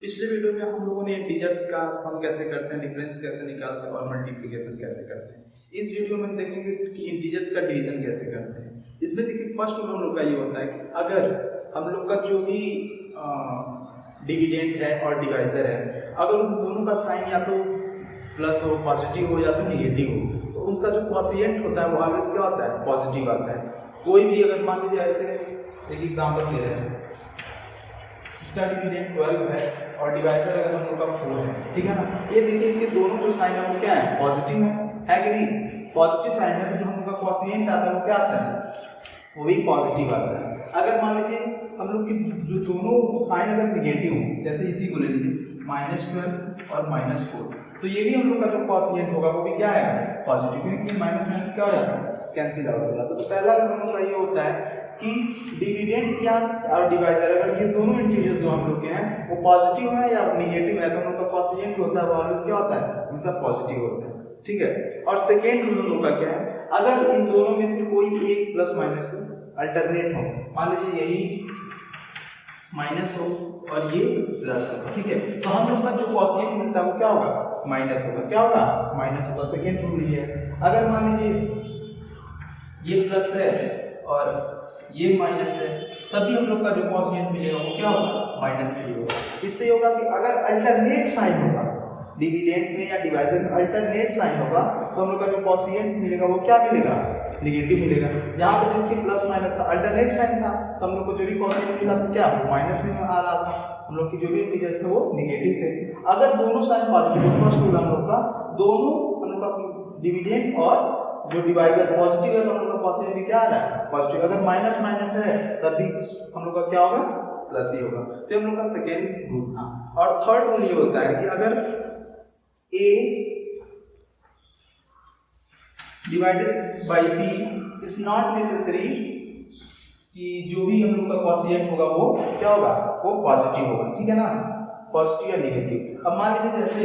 पिछले वीडियो में हम लोगों ने इंटीजर्स का सम कैसे करते हैं, डिफरेंस कैसे निकालते हैं और मल्टीप्लिकेशन कैसे करते हैं। इस वीडियो में हम देखेंगे कि इंटीजर्स का डिवीजन कैसे करते हैं। इसमें देखिए फर्स्ट रूल हम लोग का ये होता है कि अगर हम लोग का जो भी डिविडेंड है और डिवाइजर है, अगर उन दोनों का साइन या तो प्लस हो, पॉजिटिव हो या तो निगेटिव हो, तो उसका जो क्वोशिएंट होता है वो ऑलवेज क्या होता है, पॉजिटिव आता है। कोई भी अगर मान लीजिए ऐसे एक एग्जाम्पल दे रहे हैं, इसका डिविडेंड 12 है और डिवाइजर अगर हम लोग का 4 है, ठीक है ना। ये देखिए इसके दोनों जो साइन है वो क्या है, पॉजिटिव है कि नहीं। पॉजिटिव साइन है तो जो हम लोग का क्वोशिएंट आता है वो क्या आता है, वो भी पॉजिटिव आता है। अगर मान लीजिए हम लोग की जो दोनों साइन अगर निगेटिव हो, जैसे इसी को ले लीजिए -12 और -4, तो ये भी हम लोग का जो क्वोशिएंट होगा वो भी क्या है, पॉजिटिव, क्योंकि माइनस माइनस क्या हो जाता है, कैंसिल आउट हो जाता है। तो पहला हम लोग का ये होता है कि डिविडेंड या और डिवाइजर अगर ये दोनों इंटीजर्स जो हम लोग के हैं वो पॉजिटिव है या निगेटिव है, तो हम लोग का क्वोशिएंट होता है वो ऑलवेज क्या होता है, हमेशा पॉजिटिव होता है, ठीक है। और सेकेंड रूल हम लोग का क्या है, अगर इन दोनों में से कोई एक प्लस माइनस हो, अल्टरनेट हो, मान लीजिए यही माइनस हो और ये प्लस हो, ठीक है, तो हम लोग का जो क्वोशिएंट मिलता है वो क्या होगा, माइनस होगा। क्या होगा, माइनस होगा। सेकेंड रूल ये है, अगर मान लीजिए ये प्लस है और ये माइनस है, तभी हम लोग का जो क्वोशिएंट मिलेगा वो क्या होगा, माइनस ही होगा। इससे होगा कि अगर अल्टरनेट साइन होगा डिविडेंड में या डिवाइजर में, अल्टरनेट साइन होगा तो हम लोग का जो क्वोशिएंट मिलेगा वो क्या मिलेगा, निगेटिव मिलेगा। यहाँ पे देखिए प्लस माइनस था, अल्टरनेट साइन था, तो हम लोग को जो भी क्वोशिएंट मिला तो क्या माइनस में आ रहा था, हम लोग की जो भी इंटीजर्स थे वो निगेटिव थे। अगर दोनों साइन पॉजिटिव, फर्स्ट रूल हम लोग का, दोनों हम लोग का डिविडेंड और जो डिवाइजर पॉजिटिव है तो हम लोग का क्वोशिएंट भी क्या आ रहा है, पॉजिटिव। अगर माइनस माइनस है तब भी हम लोग का क्या होगा, प्लस ही होगा। तो हम लोग का सेकेंड रूल था। और थर्ड रूल ये होता है कि अगर a divided by b is not necessary कि जो भी हम लोग का क्वोशिएंट होगा वो क्या होगा, वो पॉजिटिव होगा, ठीक है ना, पॉजिटिव या नेगेटिव। अब मान लीजिए जैसे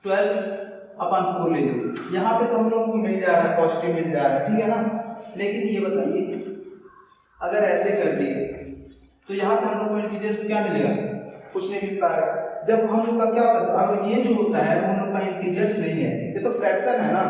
12/4 ले लीजिए, यहाँ पे तो हम लोग को मिल जा रहा है, पॉजिटिव मिल जा रहा है, ठीक है ना। लेकिन ये बताइए अगर ऐसे कर दिए तो यहाँ पे हम लोग को इंटीजर्स क्या मिलेगा, कुछ नहीं मिल पाएगा। जब हम लोग का क्या होता है, अगर ये जो होता है वो हम लोग का इंटीजर्स नहीं है, ये तो फ्रैक्शन है ना,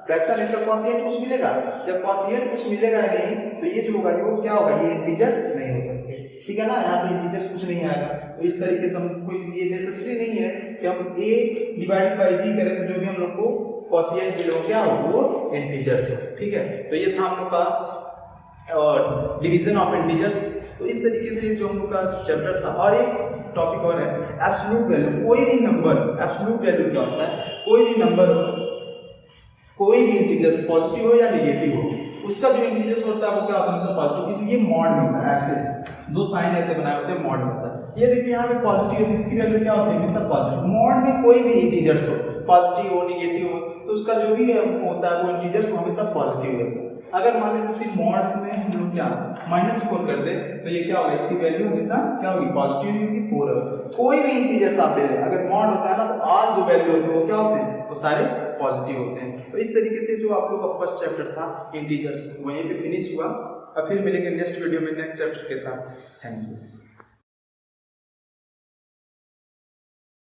फ्रैक्शन है तो क्वोशिएंट कुछ मिलेगा। जब क्वोशिएंट कुछ मिलेगा नहीं तो ये जो होगा वो क्या होगा, ये इंटीजर्स नहीं हो सकते, ठीक है ना। यहाँ पे इंटीजर्स कुछ नहीं आएगा। तो इस तरीके से हम कोई ये नेसेसरी नहीं है कि हम a डिवाइडेड बाय b करें तो जो भी हम लोग को क्वोशिएंट मिले क्या हो, वो इंटीजर्स हो, ठीक है। तो ये था हम लोग का डिवीजन ऑफ इंटीजर्स। तो इस तरीके से जो हम लोग का चैप्टर था। और एक टॉपिक और है एब्सोल्यूट वैल्यू। कोई भी नंबर, एब्सोल्यूट वैल्यू क्या होता है, कोई भी नंबर हो, कोई भी इंटीजर्स पॉजिटिव हो या नेगेटिव हो, उसका जो इंटीजर्स होता है वो क्या होता है, पॉजिटिव। ये मॉड में होता है, ऐसे दो साइन ऐसे बनाए होते हैं, मॉड होता है। ये देखिए यहाँ पे पॉजिटिव है, इसकी वैल्यू क्या होती है, सब पॉजिटिव। मॉड में कोई भी इंटीजर्स हो, पॉजिटिव हो निगेटिव हो, तो उसका जो भी होता है वो इंटीजर्स हमेशा पॉजिटिव होता है। अगर मान लीजिए सिर्फ मॉड में हम लोग क्या -4 कर दे तो ये क्या होगा, इसकी वैल्यू हमेशा क्या होगी, पॉजिटिव होगी, 4 होगी। कोई भी इंटीजर्स आप ले लें, अगर मॉड होता है ना तो आज जो वैल्यू होते हैं वो क्या होते हैं, वो सारे पॉजिटिव होते हैं। तो इस तरीके से जो आप लोग का फर्स्ट चैप्टर था इंटीजर्स वहीं पे फिनिश हुआ। अब फिर मिलेंगे नेक्स्ट वीडियो में नेक्स्ट चैप्टर के साथ। Thank you.